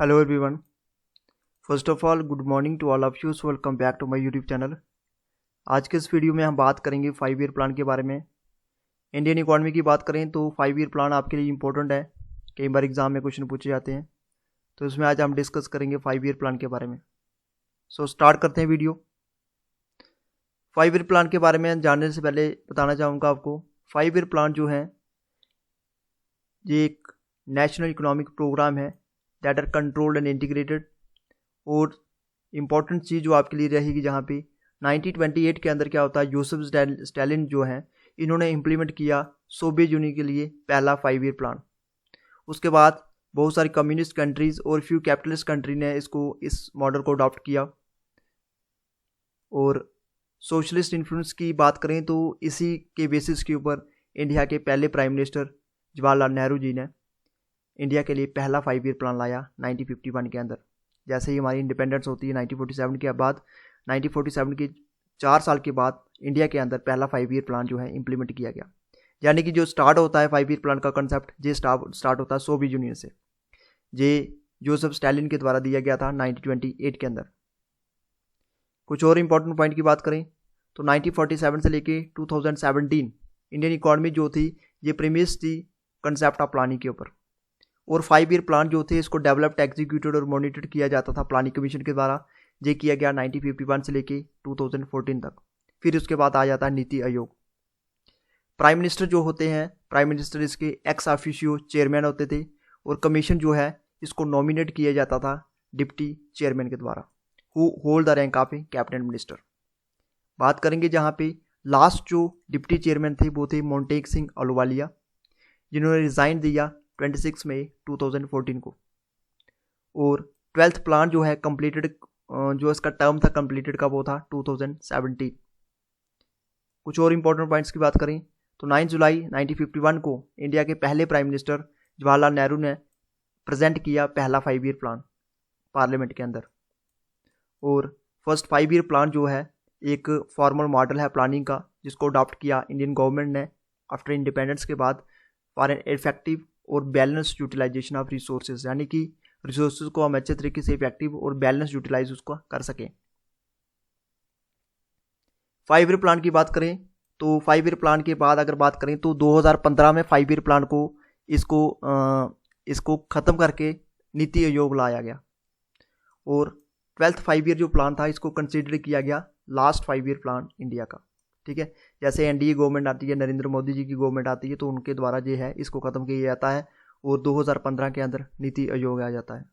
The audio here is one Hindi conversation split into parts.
Hello everyone. First of all good morning to all of you. Welcome back to my YouTube channel. आज के इस वीडियो में हम बात करेंगे 5 ईयर प्लान के बारे में। इंडियन इकोनॉमी की बात करें तो 5 ईयर प्लान आपके लिए इंपॉर्टेंट है, कई बार एग्जाम में क्वेश्चन पूछे जाते हैं, तो इसमें आज हम डिस्कस करेंगे 5 ईयर प्लान के बारे में। सो स्टार्ट करते हैं वीडियो। 5 ईयर प्लान के बारे में जानने से पहले बताना चाहूँगा आपको, 5 ईयर प्लान जो है ये एक नेशनल इकोनॉमिक प्रोग्राम है that are controlled and integrated. और इम्पॉर्टेंट चीज़ जो आपके लिए रहेगी, जहाँ पे 1928 के अंदर क्या होता है, यूसुफ स्टालिन जो हैं इन्होंने इम्प्लीमेंट किया सोवियत यूनियन के लिए पहला 5 ईयर प्लान। उसके बाद बहुत सारी कम्युनिस्ट कंट्रीज़ और फ्यू कैपिटलिस्ट कंट्री ने इस मॉडल को अडॉप्ट किया। और सोशलिस्ट इन्फ्लुएंस की बात करें तो इसी के बेसिस के ऊपर इंडिया के पहले प्राइम मिनिस्टर जवाहरलाल नेहरू जी ने इंडिया के लिए पहला 5 ईयर प्लान लाया 1951 के अंदर। जैसे ही हमारी इंडिपेंडेंस होती है 1947 के बाद, 1947 के 4 साल के बाद इंडिया के अंदर पहला 5 ईयर प्लान जो है इम्प्लीमेंट किया गया। यानी कि जो स्टार्ट होता है 5 ईयर प्लान का कंसेप्ट, ये स्टार्ट होता है सोवियत यूनियन से, ये जोसेफ स्टालिन के द्वारा दिया गया था 1928 के अंदर। कुछ और इंपॉर्टेंट पॉइंट की बात करें तो 1947 से लेके 2017 इंडियन इकोनॉमी जो थी ये प्रीमिस थी कंसेप्ट ऑफ प्लानिंग के ऊपर। और 5 ईयर प्लान जो थे इसको डेवलप्ड, एग्जीक्यूटेड और मॉनिटर किया जाता था प्लानिंग कमीशन के द्वारा। ये किया गया 1951 से लेके 2014 तक। फिर उसके बाद आ जाता है नीति आयोग। प्राइम मिनिस्टर जो होते हैं, प्राइम मिनिस्टर इसके एक्स ऑफिशियो चेयरमैन होते थे, और कमीशन जो है इसको नॉमिनेट किया जाता था डिप्टी चेयरमैन के द्वारा, who hold the rank of A cabinet minister. बात करेंगे जहाँ पे लास्ट जो डिप्टी चेयरमैन थे वो थे मोंटेक सिंह अहलूवालिया, जिन्होंने रिजाइन दिया 26 मई 2014 को। और 12th प्लान जो है कंप्लीटेड, जो इसका टर्म था कंप्लीटेड का, वो था 2017। कुछ और इंपॉर्टेंट पॉइंट्स की बात करें तो 9 जुलाई 1951 को इंडिया के पहले प्राइम मिनिस्टर जवाहरलाल नेहरू ने प्रेजेंट किया पहला 5 ईयर प्लान पार्लियामेंट के अंदर। और फर्स्ट 5 ईयर प्लान जो है एक फॉर्मल मॉडल है प्लानिंग का, जिसको अडॉप्ट किया इंडियन गवर्नमेंट ने आफ्टर इंडिपेंडेंस के बाद फॉर एन इफेक्टिव और बैलेंस यूटिलाइजेशन ऑफ रिसोर्सेज, यानी कि रिसोर्सेज को हम अच्छे तरीके से इफेक्टिव और बैलेंस यूटिलाइज उसको कर सकें। 5 ईयर प्लान की बात करें तो 5 ईयर प्लान के बाद अगर बात करें तो 2015 में 5 ईयर प्लान को इसको ख़त्म करके नीति आयोग लाया गया। और 12th 5 ईयर जो प्लान था इसको कंसिडर किया गया लास्ट 5 ईयर प्लान इंडिया का। ठीक है, जैसे एनडीए गवर्नमेंट आती है, नरेंद्र मोदी जी की गवर्नमेंट आती है, तो उनके द्वारा जो है इसको ख़त्म किया जाता है और 2015 के अंदर नीति आयोग आ जाता है।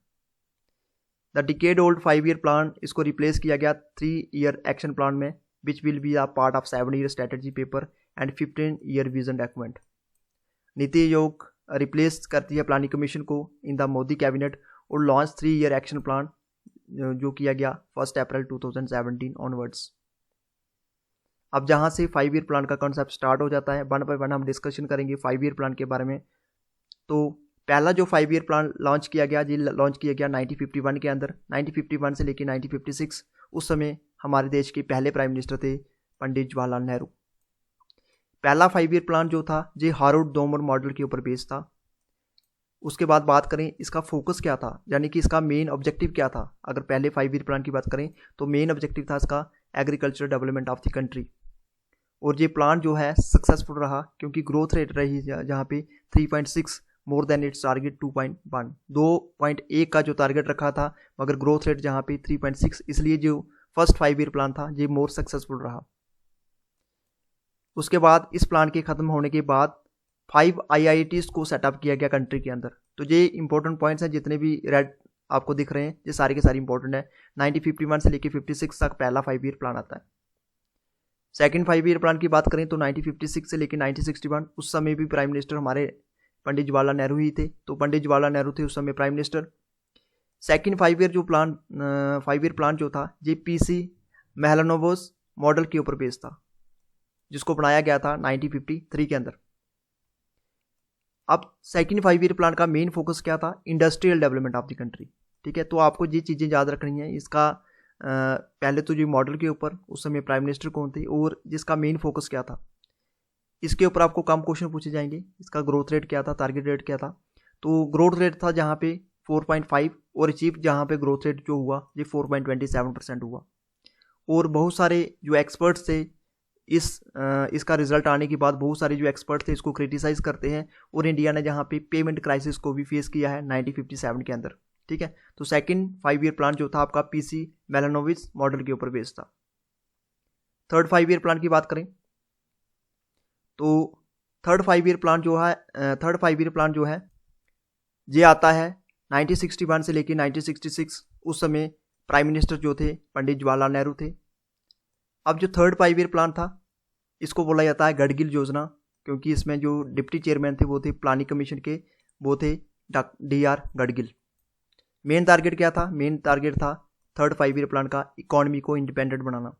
The decade old 5 year plan इसको रिप्लेस किया गया 3 ईयर एक्शन प्लान में, which will be a part of 7 year strategy paper and 15 year vision document. NITI Aayog replace करती है प्लानिंग कमीशन को इन द मोदी कैबिनेट और लॉन्च 3 ईयर एक्शन प्लान जो किया गया 1 अप्रैल 2017 ऑनवर्ड्स। अब जहाँ से 5 ईयर प्लान का कॉन्सेप्ट स्टार्ट हो जाता है, वन बाय वन हम डिस्कशन करेंगे 5 ईयर प्लान के बारे में। तो पहला जो 5 ईयर प्लान लॉन्च किया गया, जी लॉन्च किया गया 1951 के अंदर। 1951 से लेकर 1956 उस समय हमारे देश के पहले प्राइम मिनिस्टर थे पंडित जवाहरलाल नेहरू। पहला 5 ईयर प्लान जो था ये हार्वर्ड डोमर मॉडल के ऊपर बेस्ड था। उसके बाद बात करें इसका फोकस क्या था, यानी कि इसका मेन ऑब्जेक्टिव क्या था। अगर पहले 5 ईयर प्लान की बात करें तो मेन ऑब्जेक्टिव था इसका agriculture development of the country. और ये प्लान जो है सक्सेसफुल रहा, क्योंकि ग्रोथ रेट रही जहाँ पे 3.6 मोर देन इट्स टारगेट 2.1, 2.1 का जो टारगेट रखा था, मगर ग्रोथ रेट जहाँ पे 3.6, इसलिए जो फर्स्ट 5 ईयर प्लान था ये मोर सक्सेसफुल रहा। उसके बाद इस प्लान के ख़त्म होने के बाद 5 IITs को सेटअप किया गया कंट्री के अंदर। तो ये इंपॉर्टेंट पॉइंट्स हैं, जितने भी रेड आपको दिख रहे हैं ये सारे के सारे इंपॉर्टेंट है। 1951 से लेकर 56 तक पहला 5 ईयर प्लान आता है। सेकंड 5 ईयर प्लान की बात करें तो 1956 से लेकर 1961, उस समय भी प्राइम मिनिस्टर हमारे पंडित जवाहरलाल नेहरू ही थे, तो पंडित जवाहरलाल नेहरू थे उस समय प्राइम मिनिस्टर। सेकंड 5 ईयर जो प्लान 5 ईयर प्लान जो था ये PC महलानोबिस मॉडल के ऊपर बेस्ड था, जिसको बनाया गया था 1953 के अंदर। अब सेकंड 5 ईयर प्लान का मेन फोकस क्या था, industrial development of the country. ठीक है, तो आपको ये चीज़ें याद रखनी है। इसका पहले तो जो मॉडल के ऊपर उस समय प्राइम मिनिस्टर कौन थे और जिसका मेन फोकस क्या था, इसके ऊपर आपको कम क्वेश्चन पूछे जाएंगे। इसका ग्रोथ रेट क्या था, टारगेट रेट क्या था। तो ग्रोथ रेट था जहाँ पे 4.5 और अचीव जहाँ पे ग्रोथ रेट जो हुआ ये 4.27% हुआ। और बहुत सारे जो एक्सपर्ट्स थे इसका रिजल्ट आने के बाद बहुत सारे जो एक्सपर्ट थे इसको क्रिटिसाइज करते हैं, और इंडिया ने जहाँ पे पेमेंट क्राइसिस को भी फेस किया है 1957 के अंदर। ठीक है, तो सेकंड 5 ईयर प्लान जो था आपका पीसी मेलानोविच मॉडल के ऊपर बेस्ड था। थर्ड 5 ईयर प्लान की बात करें तो थर्ड 5 ईयर प्लान जो है ये आता है 1961 से लेकर 1966। उस समय प्राइम मिनिस्टर जो थे पंडित जवाहरलाल नेहरू थे। अब जो थर्ड 5 ईयर प्लान था इसको बोला जाता है गडगिल योजना, क्योंकि इसमें जो डिप्टी चेयरमैन थे वो थे प्लानिंग कमीशन के, वो थे DR गडगिल। मेन टारगेट क्या था? मेन टारगेट था थर्ड 5 ईयर प्लान का इकोनॉमी को इंडिपेंडेंट बनाना।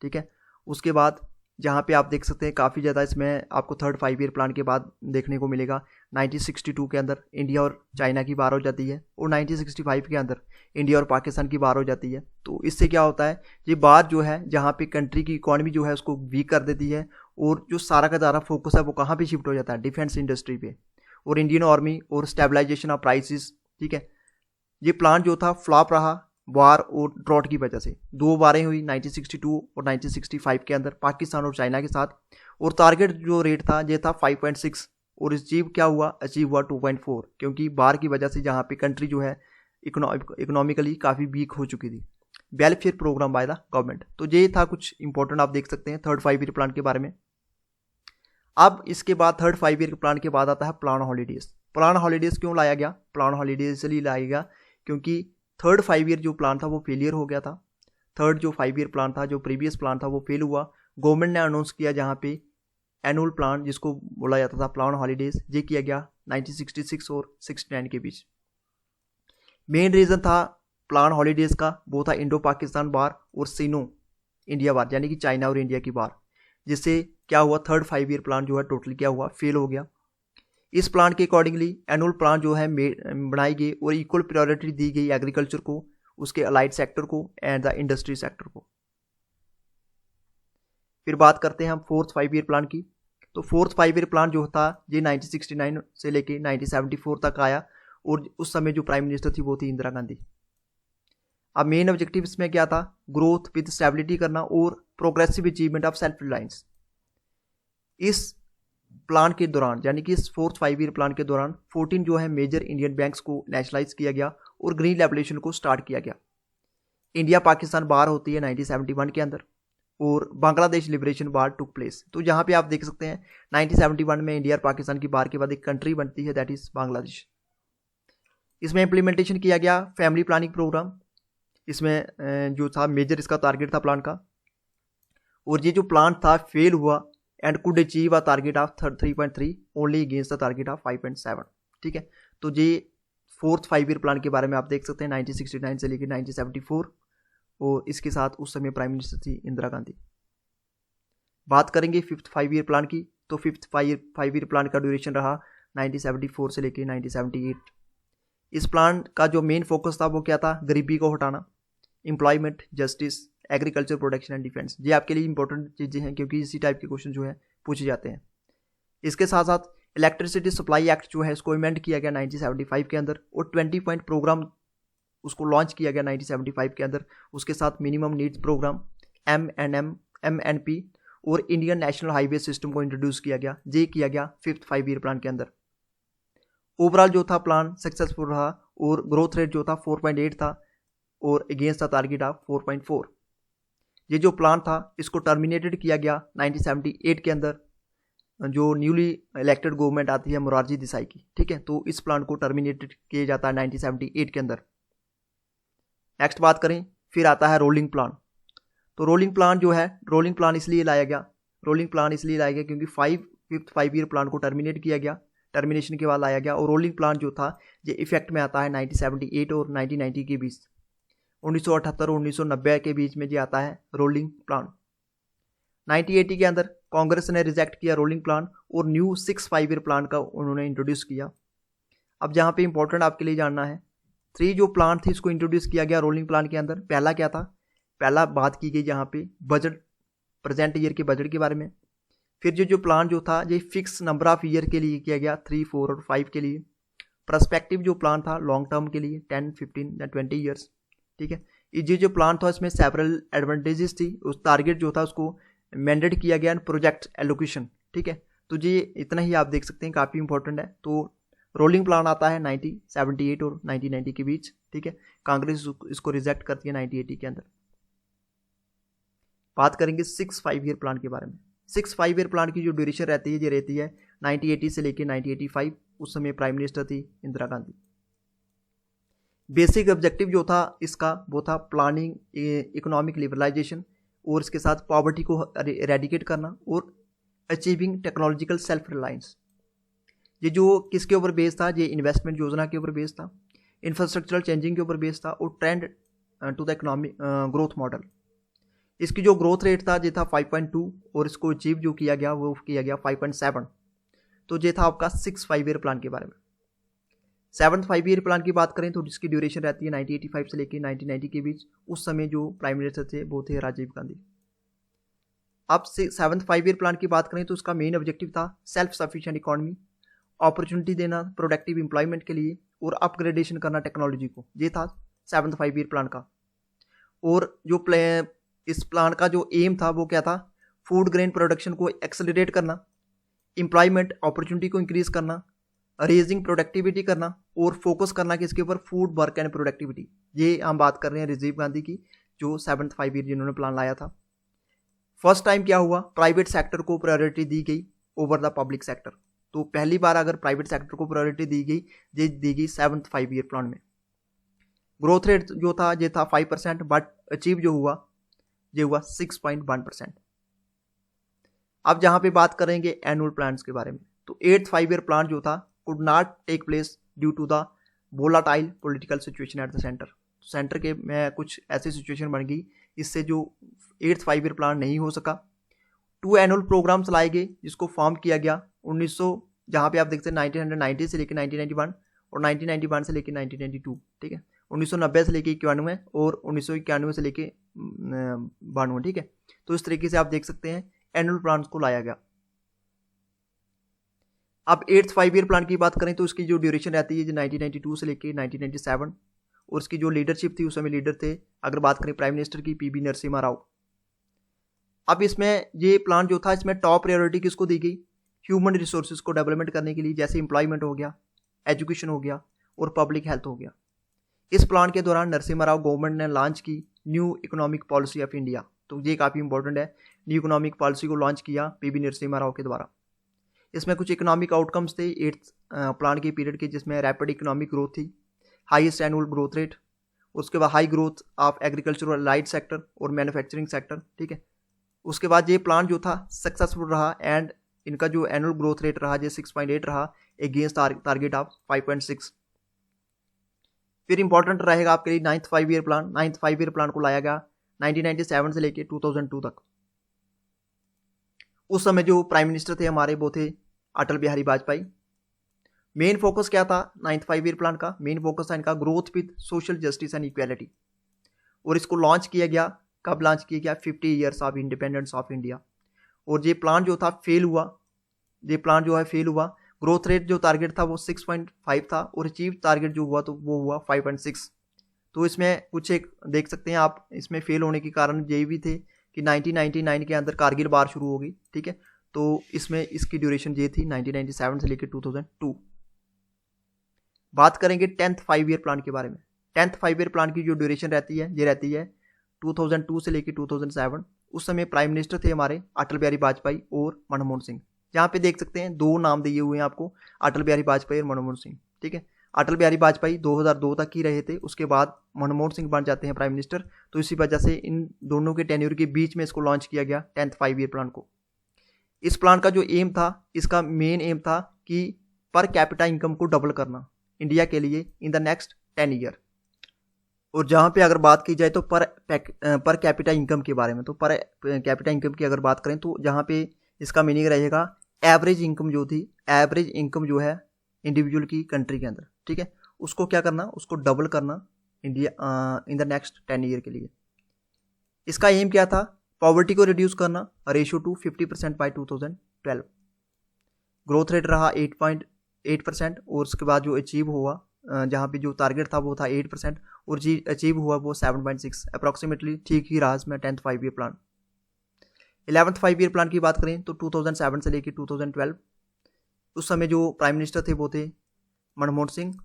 ठीक है, उसके बाद जहाँ पे आप देख सकते हैं काफ़ी ज़्यादा इसमें आपको थर्ड 5 ईयर प्लान के बाद देखने को मिलेगा 1962 के अंदर इंडिया और चाइना की बार हो जाती है, और 1965 के अंदर इंडिया और पाकिस्तान की बार हो जाती है। तो इससे क्या होता है, ये बार जो है जहाँ पे कंट्री की इकोनॉमी जो है उसको वीक कर देती है, और जो सारा का सारा फोकस है वो कहाँ पे शिफ्ट हो जाता है? डिफेंस इंडस्ट्री पे और इंडियन आर्मी और स्टेबलाइजेशन ऑफ प्राइसेस। ठीक है, ये प्लान जो था फ्लॉप रहा वार और ड्रॉट की वजह से। 2 बारें हुई 1962 और 1965 के अंदर पाकिस्तान और चाइना के साथ, और टारगेट जो रेट था ये था 5.6 और अचीव क्या हुआ? अचीव हुआ 2.4, क्योंकि बार की वजह से जहाँ पे कंट्री जो है इकोनॉमिकली काफ़ी वीक हो चुकी थी। Welfare program by the government. तो ये था कुछ इंपॉर्टेंट आप देख सकते हैं थर्ड 5 ईयर प्लान के बारे में। अब इसके बाद थर्ड 5 ईयर प्लान के बाद आता है प्लान हॉलीडेज। प्लान हॉलीडेज क्यों लाया गया? प्लान हॉलीडेज इसलिए लाया गया क्योंकि थर्ड 5 ईयर जो प्लान था वो फेलियर हो गया था। थर्ड जो 5 ईयर प्लान था, जो प्रीवियस प्लान था वो फेल हुआ। गवर्नमेंट ने अनाउंस किया जहाँ पे एनुअल प्लान जिसको बोला जाता था प्लान हॉलीडेज, ये किया गया 1966 और 69 के बीच। मेन रीज़न था प्लान हॉलीडेज का वो था इंडो पाकिस्तान वार और सिनो इंडिया वार, यानी कि चाइना और इंडिया की वार, जिससे क्या हुआ थर्ड 5 ईयर प्लान जो है टोटली क्या हुआ? फेल हो गया। इस प्लान के अकॉर्डिंगली एनुअल प्लान जो है बनाई गई और इक्वल प्रायोरिटी दी गई एग्रीकल्चर को, उसके अलाइड सेक्टर को एंड द इंडस्ट्री सेक्टर को। फिर बात करते हैं हम फोर्थ 5 ईयर प्लान की। तो फोर्थ 5 ईयर प्लान जो था ये 1969 से लेके 1974 तक आया, और उस समय जो प्राइम मिनिस्टर थी वो थी इंदिरा गांधी। अब मेन ऑब्जेक्टिव इसमें क्या था? ग्रोथ विद स्टेबिलिटी करना और progressive achievement of self reliance. इस प्लान के दौरान, यानी कि इस फोर्थ 5 ईयर प्लान के दौरान 14 जो है मेजर इंडियन बैंक्स को नेशनलाइज किया गया और ग्रीन रेवोल्यूशन को स्टार्ट किया गया। इंडिया पाकिस्तान वार होती है 1971 के अंदर, और बांग्लादेश लिबरेशन वार टुक प्लेस। तो यहाँ पे आप देख सकते हैं 1971 में इंडिया और पाकिस्तान की वार के बाद एक कंट्री बनती है, दैट इज बांग्लादेश। इसमें इम्प्लीमेंटेशन किया गया फैमिली प्लानिंग प्रोग्राम। इसमें जो था मेजर इसका टारगेट था प्लान का, और ये जो प्लान था फेल हुआ and could achieve a target of 3.3 only against the target of 5.7। ठीक है, तो ये फोर्थ 5 ईयर प्लान के बारे में आप देख सकते हैं 1969 से लेकर 1974, और इसके साथ उस समय प्राइम मिनिस्टर थी इंदिरा गांधी। बात करेंगे फिफ्थ 5 ईयर प्लान की। तो फिफ्थ 5 ईयर प्लान का ड्यूरेशन रहा 1974 से लेकर 1978। इस प्लान का जो मेन फोकस था वो क्या था? गरीबी को हटाना, employment, justice, agriculture, production and defence. ये आपके लिए इंपॉर्टेंट चीज़ें हैं क्योंकि इसी टाइप के क्वेश्चन जो है पूछे जाते हैं। इसके साथ साथ इलेक्ट्रिसिटी सप्लाई एक्ट जो है इसको अमेंड किया गया 1975 के अंदर, और 20 पॉइंट प्रोग्राम उसको लॉन्च किया गया 1975 के अंदर। उसके साथ मिनिमम नीड्स प्रोग्राम MNP और इंडियन नेशनल हाईवे सिस्टम को इंट्रोड्यूस किया गया। ये किया गया फिफ्थ 5 ईयर प्लान के अंदर। ओवरऑल जो था प्लान सक्सेसफुल रहा, और ग्रोथ रेट जो था 4.8 था और अगेंस्ट द टारगेट ऑफ 4.4। ये जो प्लान था इसको टर्मिनेटेड किया गया 1978 के अंदर, जो न्यूली इलेक्टेड गवर्नमेंट आती है मोरारजी देसाई की। ठीक है, तो इस प्लान को टर्मिनेटेड किया जाता है 1978 के अंदर। नेक्स्ट बात करें, फिर आता है रोलिंग प्लान। तो रोलिंग प्लान जो है, रोलिंग प्लान इसलिए लाया गया क्योंकि फिफ्थ 5 ईयर प्लान को टर्मिनेट किया गया, टर्मिनेशन के बाद लाया गया, और रोलिंग प्लान जो था ये इफेक्ट में आता है 1978 और 1990 के बीच। 1978 और 1990 के बीच में ये आता है रोलिंग प्लान। 1980 के अंदर कांग्रेस ने रिजेक्ट किया रोलिंग प्लान और न्यू 6 5 ईयर प्लान का उन्होंने इंट्रोड्यूस किया। अब जहाँ पे इंपॉर्टेंट आपके लिए जानना है, 3 जो प्लान थी इसको इंट्रोड्यूस किया गया रोलिंग प्लान के अंदर। पहला क्या था? पहला बात की गई यहाँ पे बजट, प्रेजेंट ईयर के बजट के बारे में। फिर जो प्लान जो था ये फिक्स नंबर ऑफ ईयर के लिए किया गया, 3, 4 और 5 के लिए। पर्सपेक्टिव जो प्लान था लॉन्ग टर्म के लिए 10, 15 या 20 ईयर्स, ठीक है। ये जो प्लान था इसमें सेवरल एडवांटेजेस थी, उस टारगेट जो था उसको मैंडेट किया गया प्रोजेक्ट एलोकेशन, ठीक है। तो ये इतना ही आप देख सकते हैं, काफ़ी इंपॉर्टेंट है। तो रोलिंग प्लान आता है 1978 और 1990 के बीच, ठीक है। कांग्रेस इसको रिजेक्ट करती है 1980 के अंदर। बात करेंगे 6 5 ईयर प्लान के बारे में। 6 5 ईयर प्लान की जो ड्यूरेशन रहती है ये रहती है 1980 से लेकर 1985। उस समय प्राइम मिनिस्टर थी इंदिरा गांधी। बेसिक ऑब्जेक्टिव जो था इसका वो था प्लानिंग, इकोनॉमिक लिबरलाइजेशन और इसके साथ पॉवर्टी को रेडिकेट करना और अचीविंग टेक्नोलॉजिकल सेल्फ रिलायंस। ये जो किसके ऊपर बेस था, ये इन्वेस्टमेंट योजना के ऊपर बेस था, इंफ्रास्ट्रक्चरल चेंजिंग के ऊपर बेस था और trend to the economic growth model. इसकी जो ग्रोथ रेट था ये था 5.2 और इसको अचीव जो किया गया वो किया गया 5.7। तो ये था आपका 6 5 ईयर प्लान के बारे में। 7th 5 ईयर प्लान की बात करें तो जिसकी ड्यूरेशन रहती है 1985 से लेकर 1990 के बीच। उस समय जो प्राइम मिनिस्टर थे वो थे राजीव गांधी। अब 7th 5 ईयर प्लान की बात करें तो उसका मेन ऑब्जेक्टिव था सेल्फ सफिशिएंट इकोनॉमी, अपॉर्चुनिटी देना प्रोडक्टिव एम्प्लॉयमेंट के लिए और अपग्रेडेशन करना टेक्नोलॉजी को। ये था 7th 5 ईयर प्लान का। और जो इस प्लान का जो एम था वो क्या था, फूड ग्रेन प्रोडक्शन को एक्सेलरेट करना, एम्प्लॉयमेंट अपॉर्चुनिटी को इंक्रीज करना, रेजिंग प्रोडक्टिविटी करना और फोकस करना किसके ऊपर, फूड वर्क एंड प्रोडक्टिविटी। ये हम बात कर रहे हैं राजीव गांधी की, जो 7th 5 ईयर जिन्होंने प्लान लाया था। फर्स्ट टाइम क्या हुआ, प्राइवेट सेक्टर को प्रायोरिटी दी गई ओवर द पब्लिक सेक्टर। तो पहली बार अगर प्राइवेट सेक्टर को प्रायोरिटी दी गई, ये दी गई 7th 5 ईयर प्लान में। ग्रोथ रेट जो था ये था 5%, बट अचीव जो हुआ ये हुआ 6.1%। अब जहां पे बात करेंगे एनुअल प्लान्स के बारे में, तो 8th 5 ईयर प्लान जो था could not take place due to the volatile political situation at the centre. Centre के में कुछ ऐसी सिचुएशन बन गई, इससे जो 8th 5 ईयर प्लान नहीं हो सका। 2 एनुअल प्रोग्राम्स लाए गए जिसको फॉर्म किया गया 1900, जहाँ पे आप देखते हैं 1990 से लेकर 1991 और 1991 से लेकर 1992, ठीक है। 1990 से लेकर 91 और 1991 से लेकर 92, ठीक है। तो इस तरीके से आप देख सकते हैं एनुअल प्लान को लाया गया। अब 8th 5 ईयर प्लान की बात करें तो इसकी जो ड्यूरेशन रहती है 1992 से लेकर 1997 और उसकी जो लीडरशिप थी उस समय लीडर थे, अगर बात करें प्राइम मिनिस्टर की, पीवी नरसिम्हा राव। अब इसमें ये प्लान जो था इसमें टॉप प्रायोरिटी किसको दी गई, ह्यूमन रिसोर्सेज को डेवलपमेंट करने के लिए, जैसे एम्प्लॉयमेंट हो गया, एजुकेशन हो गया और पब्लिक हेल्थ हो गया। इस प्लान के दौरान नरसिम्हा राव गवर्नमेंट ने लॉन्च की new economic policy of India. तो ये काफ़ी इंपॉर्टेंट है, न्यू इकोनॉमिक पॉलिसी को लॉन्च किया पीवी नरसिम्हा राव के द्वारा। इसमें कुछ इकोनॉमिक आउटकम्स थे 8th प्लान के पीरियड के, जिसमें रैपिड इकोनॉमिक ग्रोथ थी, हाईएस्ट एनुअल ग्रोथ रेट, उसके बाद high growth of agriculture light sector और मैन्युफैक्चरिंग सेक्टर, ठीक है। उसके बाद ये प्लान जो था सक्सेसफुल रहा एंड इनका जो एनुअल ग्रोथ रेट रहा ये 6.8 रहा अगेंस्ट टारगेट ऑफ 5.6। फिर इंपॉर्टेंट रहेगा आपके लिए 9th 5 year plan. 9th 5 year plan को लाया गया 1997 से लेकर 2002 तक। उस समय जो प्राइम मिनिस्टर थे हमारे वो थे अटल बिहारी वाजपेयी। मेन फोकस क्या था 9th 5 ईयर प्लान का, मेन फोकस था इनका growth with social justice and equality. और इसको लॉन्च किया गया, कब लॉन्च किया गया, 50 years of independence of India. और ये प्लान जो था फेल हुआ, ये प्लान जो है फेल हुआ। ग्रोथ रेट जो टारगेट था वो 6.5 था और अचीव टारगेट जो हुआ तो वो हुआ 5.6। तो इसमें कुछ एक देख सकते हैं आप, इसमें फेल होने के कारण यही भी थे कि 1999 के अंदर कारगिल वार शुरू हो गई, ठीक है। तो इसमें इसकी ड्यूरेशन ये थी 1997 से लेकर 2002। बात करेंगे 10th 5 ईयर प्लान के बारे में। 10th 5 ईयर प्लान की जो ड्यूरेशन रहती है ये रहती है 2002 से लेकर 2007। उस समय प्राइम मिनिस्टर थे हमारे अटल बिहारी वाजपेयी और मनमोहन सिंह। यहाँ पे देख सकते हैं 2 नाम दिए हुए हैं आपको, अटल बिहारी वाजपेयी और मनमोहन सिंह, ठीक है। अटल बिहारी वाजपेयी 2002 तक ही रहे थे, उसके बाद मनमोहन सिंह बन जाते हैं प्राइम मिनिस्टर। तो इसी वजह से इन दोनों के टेन्योर के बीच में इसको लॉन्च किया गया 10th 5 ईयर प्लान को। इस प्लान का जो एम था, इसका मेन एम था कि पर कैपिटा इनकम को डबल करना इंडिया के लिए इन द नेक्स्ट 10 ईयर। और जहाँ पे अगर बात की जाए तो पर कैपिटा इनकम के बारे में, तो पर कैपिटा इनकम की अगर बात करें तो जहाँ पे इसका मीनिंग रहेगा एवरेज इनकम जो थी, एवरेज इनकम जो है इंडिविजुअल की कंट्री के अंदर, ठीक है, उसको क्या करना, उसको डबल करना India in the next 10 year के लिए। इसका एम क्या था, पॉवर्टी को रिड्यूस करना, ratio to 50% by 2012। Growth rate रहा 8%, और उसके बाद जो अचीव हुआ जहाँ पे जो टारगेट था वो था 8% और जी अचीव हुआ वो 7.6, अप्रॉक्सीमेटली ठीक ही रहा इसमें 10th 5 year plan. 11th 5 year plan की बात करें तो 2007 से लेकर 2012 उस समय जो प्राइम मिनिस्टर थे वो थे मनमोहन सिंह।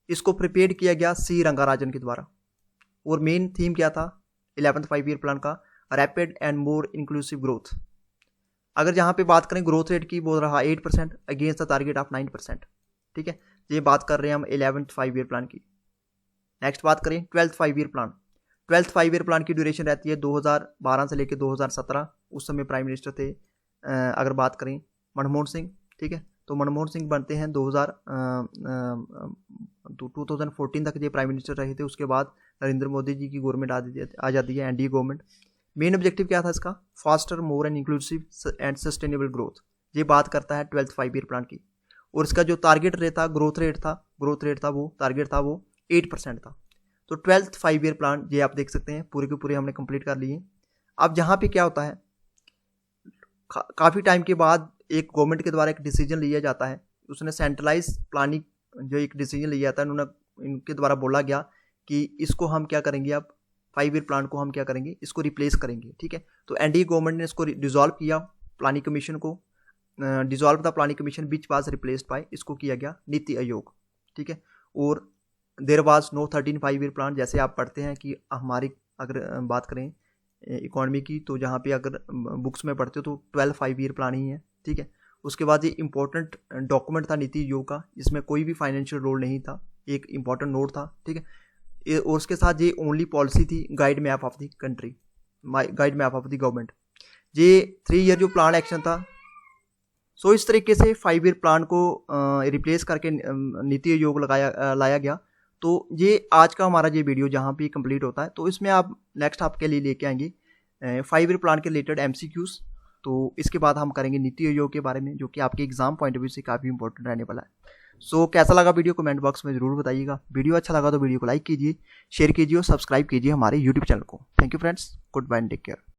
इसको प्रिपेयर किया गया सी रंगाराजन के द्वारा, और मेन थीम क्या था 11th 5 ईयर प्लान का, rapid and more inclusive growth. अगर यहाँ पे बात करें ग्रोथ रेट की, वो रहा 8% अगेंस्ट द टारगेट ऑफ 9%। ठीक है, ये बात कर रहे हैं हम 11th 5 ईयर प्लान की। नेक्स्ट बात करें 12th 5 year plan. 12th 5 year plan की ड्यूरेशन रहती है 2012 से लेकर 2017। उस समय प्राइम मिनिस्टर थे अगर बात करें मनमोहन सिंह। ठीक है, तो मनमोहन सिंह बनते हैं 2014 तक ये प्राइम मिनिस्टर रहे थे। उसके बाद नरेंद्र मोदी जी की गवर्नमेंट आ जाती है, एनडीए गवर्नमेंट। मेन ऑब्जेक्टिव क्या था इसका, faster more and inclusive and sustainable growth. ये बात करता है 12th 5 ईयर प्लान की। और इसका जो टारगेट रेट था, ग्रोथ रेट था वो टारगेट था वो 8% था। तो 12th 5 ईयर प्लान ये आप देख सकते हैं पूरे के पूरे हमने कंप्लीट कर लिए। अब जहाँ पे क्या होता है, काफ़ी टाइम के बाद एक गवर्नमेंट के द्वारा एक डिसीजन लिया जाता है। उसने सेंट्रलाइज प्लानिंग जो एक डिसीजन लिया जाता है, उन्होंने इनके द्वारा बोला गया कि इसको हम क्या करेंगे, अब 5 ईयर प्लान को हम क्या करेंगे, इसको रिप्लेस करेंगे। ठीक है, तो एनडीए गवर्नमेंट ने इसको डिसॉल्व किया, प्लानिंग कमीशन को डिसॉल्व था planning commission which was replaced by, इसको किया गया नीति आयोग। ठीक है, और there was no 13 5 year plan. जैसे आप पढ़ते हैं कि हमारी अगर बात करें इकोनॉमी की, तो जहाँ पे अगर बुक्स में पढ़ते हो तो 12 5 ईयर प्लान ही है। ठीक है, उसके बाद ये इंपॉर्टेंट डॉक्यूमेंट था नीति आयोग का, जिसमें कोई भी फाइनेंशियल रोल नहीं था, एक इंपॉर्टेंट नोट था। ठीक है, और उसके साथ ये ओनली पॉलिसी थी, guide map of the country, guide map of the government. ये 3 ईयर जो प्लान एक्शन था। सो इस तरीके से 5 ईयर प्लान को रिप्लेस करके नीति आयोग लाया गया। तो ये आज का हमारा ये वीडियो जहाँ पे कंप्लीट होता है, तो इसमें आप नेक्स्ट आपके लिए लेके आएंगे 5 ईयर प्लान के रिलेटेड MCQs। तो इसके बाद हम करेंगे नीति आयोग के बारे में, जो कि आपके एग्जाम पॉइंट ऑफ व्यू से काफ़ी इंपॉर्टेंट रहने वाला है। सो कैसा लगा वीडियो कमेंट बॉक्स में जरूर बताइएगा। वीडियो अच्छा लगा तो वीडियो को लाइक कीजिए, शेयर कीजिए और सब्सक्राइब कीजिए हमारे यूट्यूब चैनल को। Thank you friends, good bye and take care.